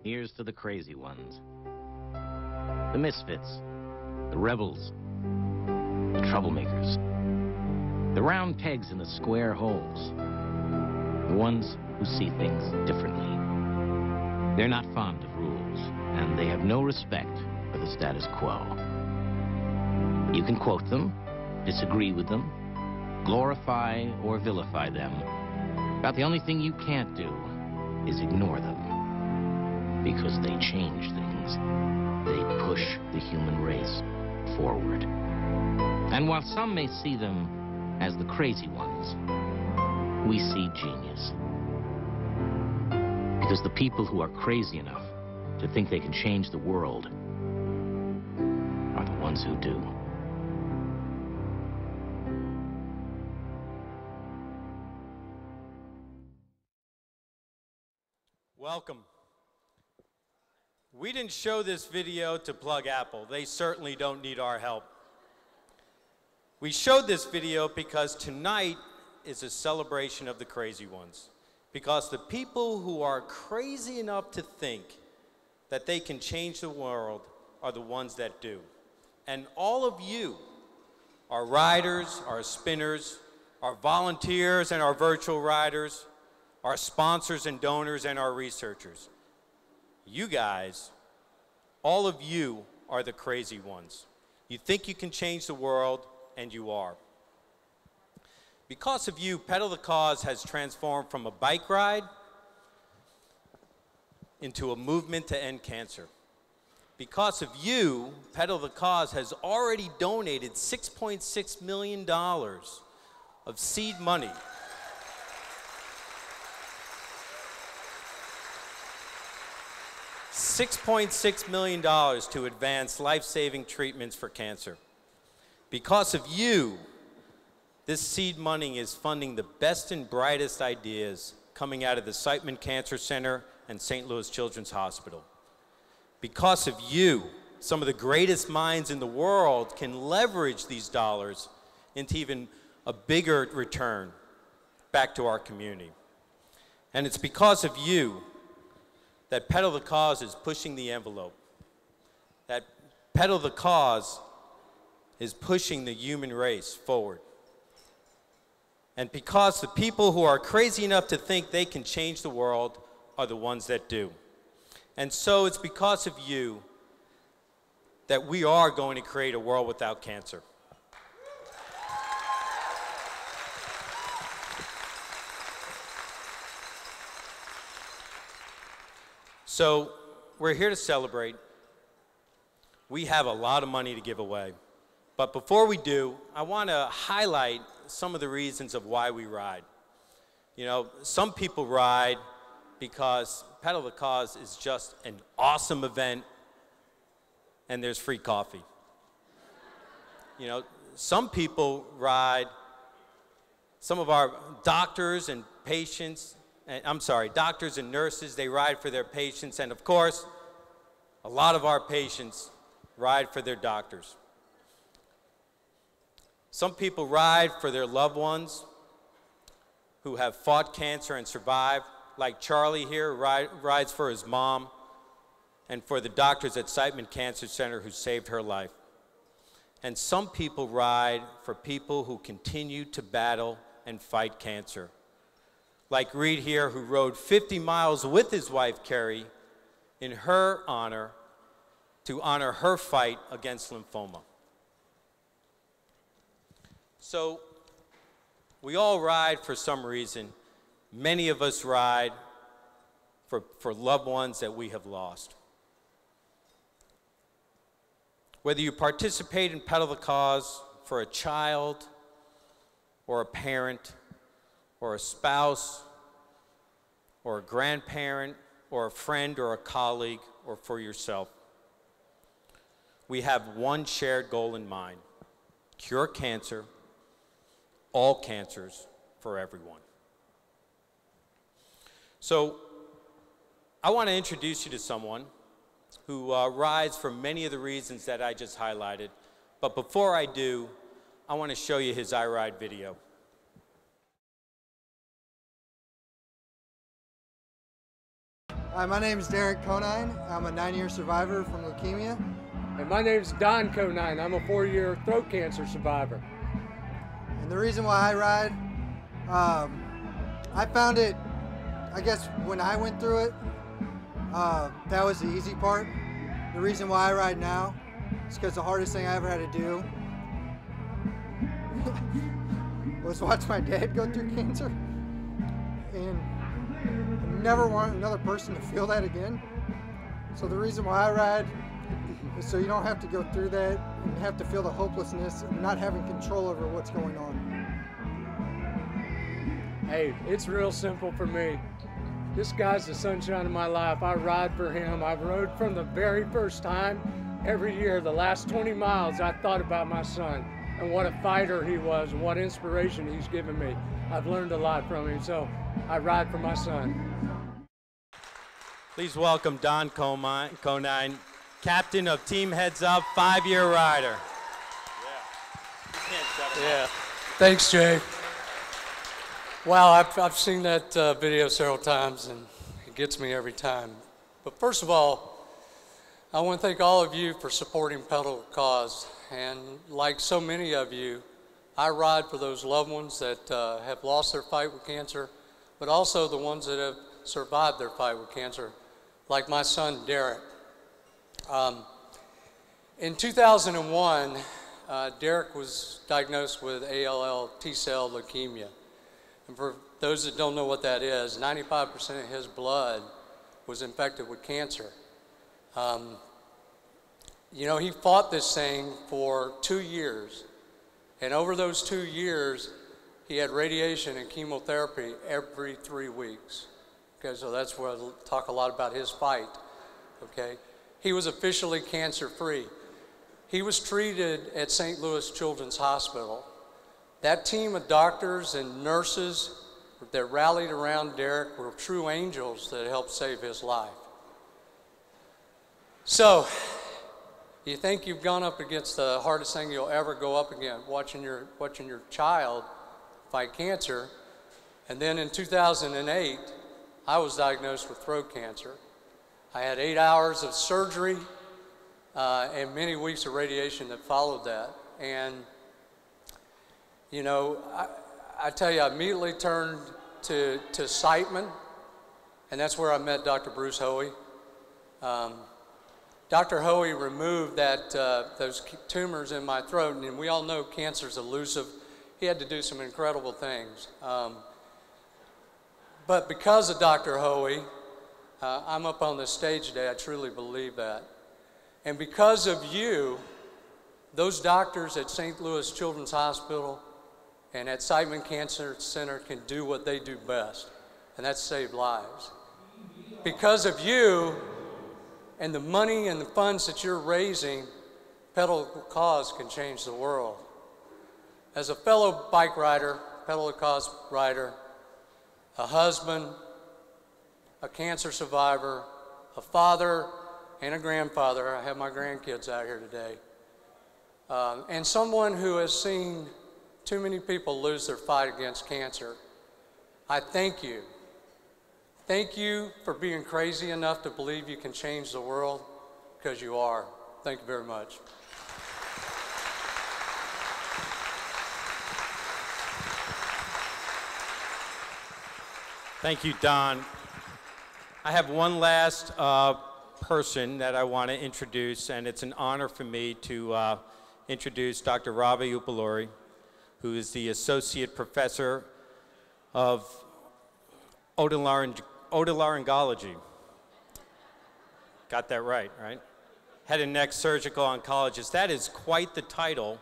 Here's to the crazy ones. The misfits, the rebels, the troublemakers, the round pegs in the square holes, the ones who see things differently. They're not fond of rules, and they have no respect for the status quo. You can quote them, disagree with them, glorify or vilify them. About the only thing you can't do is ignore them. Because they change things. They push the human race forward. And while some may see them as the crazy ones, we see genius. Because the people who are crazy enough to think they can change the world are the ones who do. Welcome. We didn't show this video to plug Apple. They certainly don't need our help. We showed this video because tonight is a celebration of the crazy ones. Because the people who are crazy enough to think that they can change the world are the ones that do. And all of you, our riders, our spinners, our volunteers and our virtual riders, our sponsors and donors and our researchers, you guys, all of you are the crazy ones. You think you can change the world, and you are. Because of you, Pedal the Cause has transformed from a bike ride into a movement to end cancer. Because of you, Pedal the Cause has already donated $6.6 million of seed money $6.6 million to advance life-saving treatments for cancer. Because of you, this seed money is funding the best and brightest ideas coming out of the Sept Cancer Center and St. Louis Children's Hospital. Because of you, some of the greatest minds in the world can leverage these dollars into even a bigger return back to our community. And it's because of you that Pedal the Cause is pushing the envelope, that Pedal the Cause is pushing the human race forward. And because the people who are crazy enough to think they can change the world are the ones that do. And so it's because of you that we are going to create a world without cancer. So we're here to celebrate. We have a lot of money to give away. But before we do, I want to highlight some of the reasons of why we ride. You know, some people ride because Pedal the Cause is just an awesome event and there's free coffee. You know, some people ride, some of our doctors and patients, doctors and nurses, they ride for their patients, and of course, a lot of our patients ride for their doctors. Some people ride for their loved ones who have fought cancer and survived, like Charlie here, rides for his mom, and for the doctors at Sept Cancer Center who saved her life. And some people ride for people who continue to battle and fight cancer. Like Reed here, who rode 50 miles with his wife, Carrie, in her honor, to honor her fight against lymphoma. So, we all ride for some reason. Many of us ride for loved ones that we have lost. Whether you participate in Pedal the Cause for a child, or a parent, or a spouse, or a grandparent, or a friend, or a colleague, or for yourself, we have one shared goal in mind: cure cancer, all cancers, for everyone. So, I want to introduce you to someone who rides for many of the reasons that I just highlighted. But before I do, I want to show you his I Ride video. Hi, my name is Derek Conine. I'm a 9-year survivor from leukemia. And my name's Don Conine. I'm a 4-year throat cancer survivor. And the reason why I ride, I found it, I guess when I went through it, that was the easy part. The reason why I ride now is because the hardest thing I ever had to do was watch my dad go through cancer. And I never want another person to feel that again. So the reason why I ride is so you don't have to go through that and have to feel the hopelessness and not having control over what's going on. Hey, it's real simple for me. This guy's the sunshine of my life. I ride for him. I've rode from the very first time. Every year, the last 20 miles, I thought about my son and what a fighter he was and what inspiration he's given me. I've learned a lot from him, so I ride for my son. Please welcome Don Conine, captain of Team Heads Up, 5-year rider. Yeah. Thanks, Jay. Wow, I've seen that video several times, and it gets me every time. But first of all, I want to thank all of you for supporting Pedal to Cause. And like so many of you, I ride for those loved ones that have lost their fight with cancer, but also the ones that have survived their fight with cancer, like my son, Derek. In 2001, Derek was diagnosed with ALL T-cell leukemia. And for those that don't know what that is, 95% of his blood was infected with cancer. You know, he fought this thing for 2 years. And over those 2 years, he had radiation and chemotherapy every 3 weeks. Okay, so that's where I talk a lot about his fight. Okay, he was officially cancer-free. He was treated at St. Louis Children's Hospital. That team of doctors and nurses that rallied around Derek were true angels that helped save his life. So, you think you've gone up against the hardest thing you'll ever go up against, watching your child fight cancer, and then in 2008, I was diagnosed with throat cancer. I had 8 hours of surgery and many weeks of radiation that followed that. And you know, I tell you, I immediately turned to Sept, and that's where I met Dr. Bruce Hoey. Dr. Hoey removed those tumors in my throat, and we all know cancer's elusive. He had to do some incredible things. But because of Dr. Hoey, I'm up on this stage today. I truly believe that. And because of you, those doctors at St. Louis Children's Hospital and at Sept Cancer Center can do what they do best, and that's save lives. Because of you and the money and the funds that you're raising, Pedal to Cause can change the world. As a fellow bike rider, Pedal to Cause rider, a husband, a cancer survivor, a father, and a grandfather. I have my grandkids out here today. And someone who has seen too many people lose their fight against cancer. I thank you. Thank you for being crazy enough to believe you can change the world, because you are. Thank you very much. Thank you, Don. I have one last person that I want to introduce, and it's an honor for me to introduce Dr. Ravi Uppaluri, who is the Associate Professor of Otolaryngology. Got that right? Head and neck surgical oncologist. That is quite the title.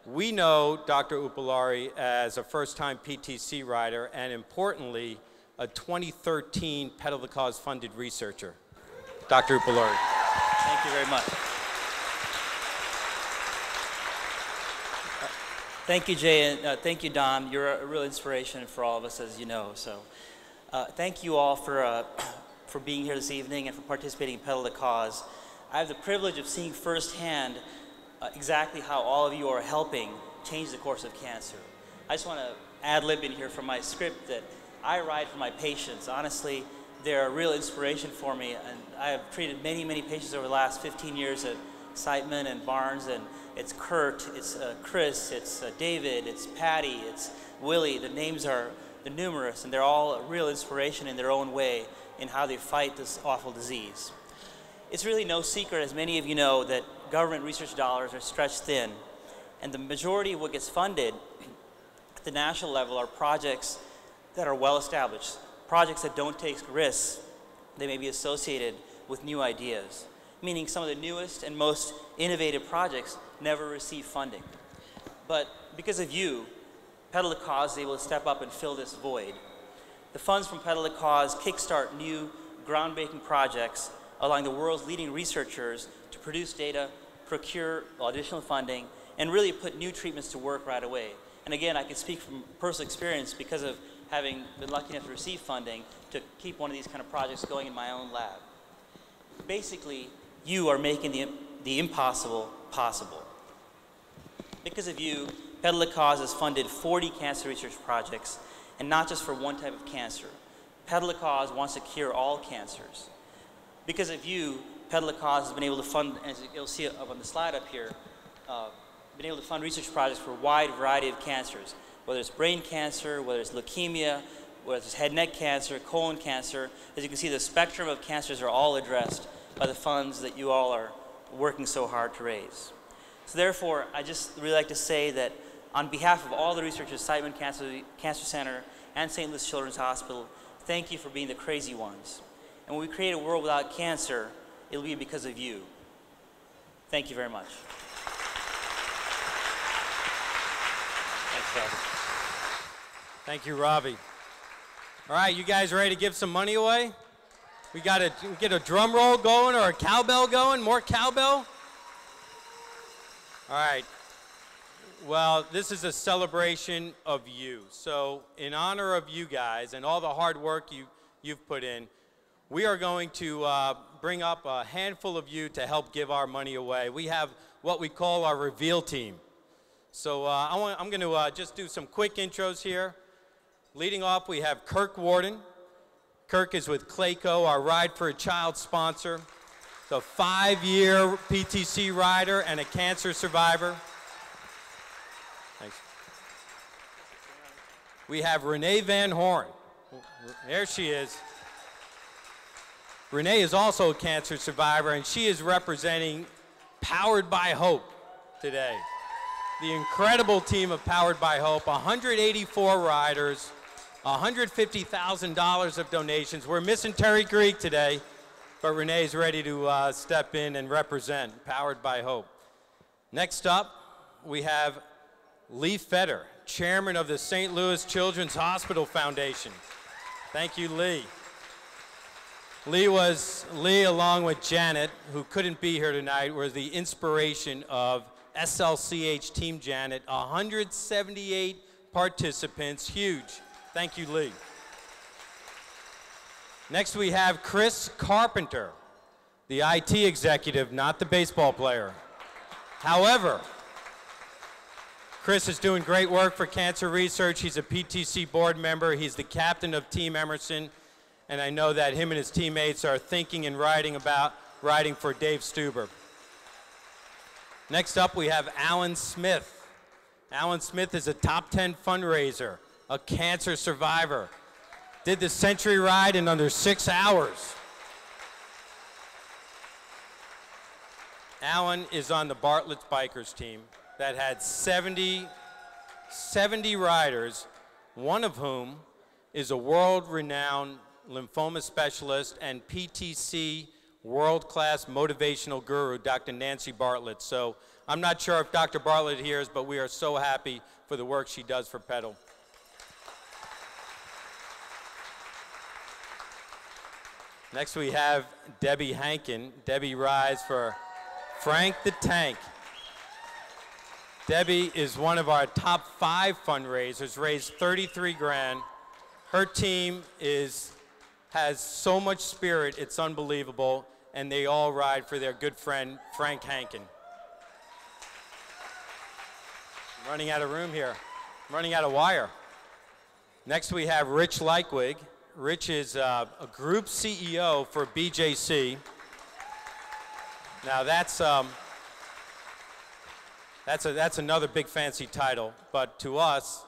We know Dr. Uppaluri as a first-time PTC rider, and importantly, a 2013 Pedal to Cause funded researcher. Dr. Uppaluri. Thank you very much. Thank you, Jay, and thank you, Don. You're a real inspiration for all of us, as you know. So, thank you all for being here this evening and for participating in Pedal to Cause. I have the privilege of seeing firsthand exactly how all of you are helping change the course of cancer. I just want to ad-lib in here from my script that I ride for my patients. Honestly, they're a real inspiration for me. And I have treated many, many patients over the last 15 years at Seidman and Barnes, and it's Kurt, it's Chris, it's David, it's Patty, it's Willie. The names are numerous, and they're all a real inspiration in their own way in how they fight this awful disease. It's really no secret, as many of you know, that government research dollars are stretched thin, and the majority of what gets funded at the national level are projects that are well established, projects that don't take risks. They may be associated with new ideas, meaning some of the newest and most innovative projects never receive funding. But because of you, Pedal the Cause is able to step up and fill this void. The funds from Pedal the Cause kickstart new groundbreaking projects, allowing the world's leading researchers to produce data, procure additional funding, and really put new treatments to work right away. And again, I can speak from personal experience because of having been lucky enough to receive funding to keep one of these kind of projects going in my own lab. Basically, you are making the impossible possible. Because of you, Pedal the Cause has funded 40 cancer research projects, and not just for one type of cancer. Pedal the Cause wants to cure all cancers. Because of you, Pedal the Cause has been able to fund, as you'll see up on the slide up here, been able to fund research projects for a wide variety of cancers, whether it's brain cancer, whether it's leukemia, whether it's head and neck cancer, colon cancer. As you can see, the spectrum of cancers are all addressed by the funds that you all are working so hard to raise. So therefore, I just really like to say that on behalf of all the researchers at Seidman Cancer Center and St. Louis Children's Hospital, thank you for being the crazy ones. And when we create a world without cancer, it'll be because of you. Thank you very much. Thanks, Robbie. Thank you, Robbie. All right, you guys ready to give some money away? We got to get a drum roll going or a cowbell going, more cowbell? All right. Well, this is a celebration of you. So in honor of you guys and all the hard work you've put in, we are going to bring up a handful of you to help give our money away. We have what we call our reveal team. So I'm going to just do some quick intros here. Leading off, we have Kirk Warden. Kirk is with Clayco, our Ride for a Child sponsor. He's a 5-year PTC rider and a cancer survivor. Thanks. We have Renee Van Horn. There she is. Renee is also a cancer survivor, and she is representing Powered by Hope today. The incredible team of Powered by Hope, 184 riders, $150,000 of donations. We're missing Terry Greek today, but Renee's ready to step in and represent Powered by Hope. Next up, we have Lee Fetter, chairman of the St. Louis Children's Hospital Foundation. Thank you, Lee. Lee, along with Janet, who couldn't be here tonight, was the inspiration of SLCH Team Janet, 178 participants, huge. Thank you, Lee. Next we have Chris Carpenter, the IT executive, not the baseball player. However, Chris is doing great work for cancer research. He's a PTC board member. He's the captain of Team Emerson, and I know that him and his teammates are thinking and writing for Dave Stuber. Next up, we have Alan Smith. Alan Smith is a top 10 fundraiser, a cancer survivor. Did the Century Ride in under 6 hours. Alan is on the Bartlett's Bikers team that had 70 riders, one of whom is a world-renowned lymphoma specialist and PTC world-class motivational guru, Dr. Nancy Bartlett. So I'm not sure if Dr. Bartlett hears, but we are so happy for the work she does for Pedal. Next we have Debbie Hankin. Debbie rides for Frank the Tank. Debbie is one of our top 5 fundraisers, raised 33 grand. Her team has so much spirit, it's unbelievable, and they all ride for their good friend, Frank Hankin. I'm running out of room here. I'm running out of wire. Next we have Rich Leikwig. Rich is a group CEO for BJC. Now that's another big fancy title, but to us,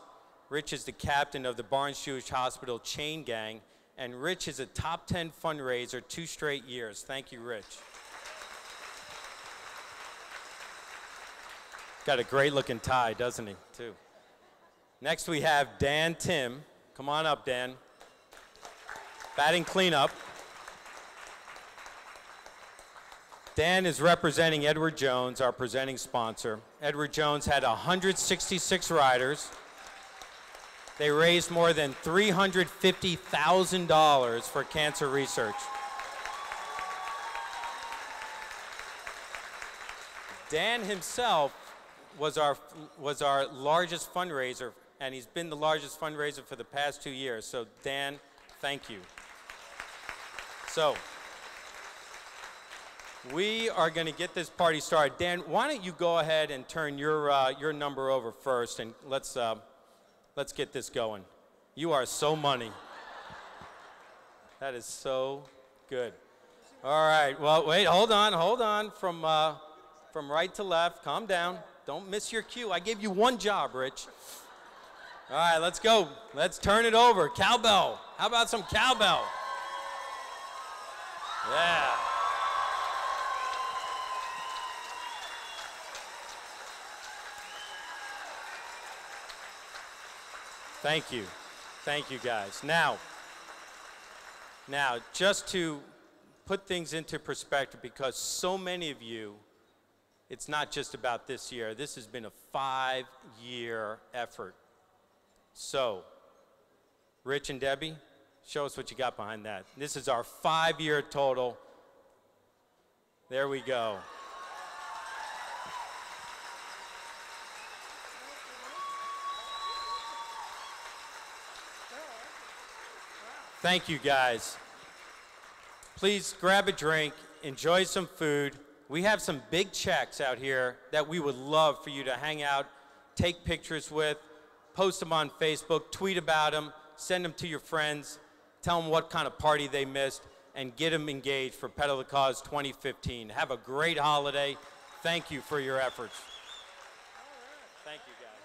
Rich is the captain of the Barnes Jewish Hospital chain gang, and Rich is a top 10 fundraiser 2 straight years. Thank you, Rich. Got a great looking tie, doesn't he, too? Next we have Dan Tim. Come on up, Dan. Batting cleanup. Dan is representing Edward Jones, our presenting sponsor. Edward Jones had 166 riders. They raised more than $350,000 for cancer research. Dan himself was our largest fundraiser, and he's been the largest fundraiser for the past 2 years. So Dan, thank you. So we are going to get this party started. Dan, why don't you go ahead and turn your number over first, and let's get this going. You are so money. That is so good. All right. Well, wait. Hold on. From right to left. Calm down. Don't miss your cue. I gave you one job, Rich. All right. Let's go. Let's turn it over. Cowbell. How about some cowbell? Yeah. Thank you. Thank you, guys. Now, just to put things into perspective, because so many of you, it's not just about this year. This has been a 5-year effort. So, Rich and Debbie, show us what you got behind that. This is our 5-year total. There we go. Thank you, guys. Please grab a drink, enjoy some food. We have some big checks out here that we would love for you to hang out, take pictures with, post them on Facebook, tweet about them, send them to your friends, tell them what kind of party they missed, and get them engaged for Pedal the Cause 2015. Have a great holiday. Thank you for your efforts. Thank you, guys.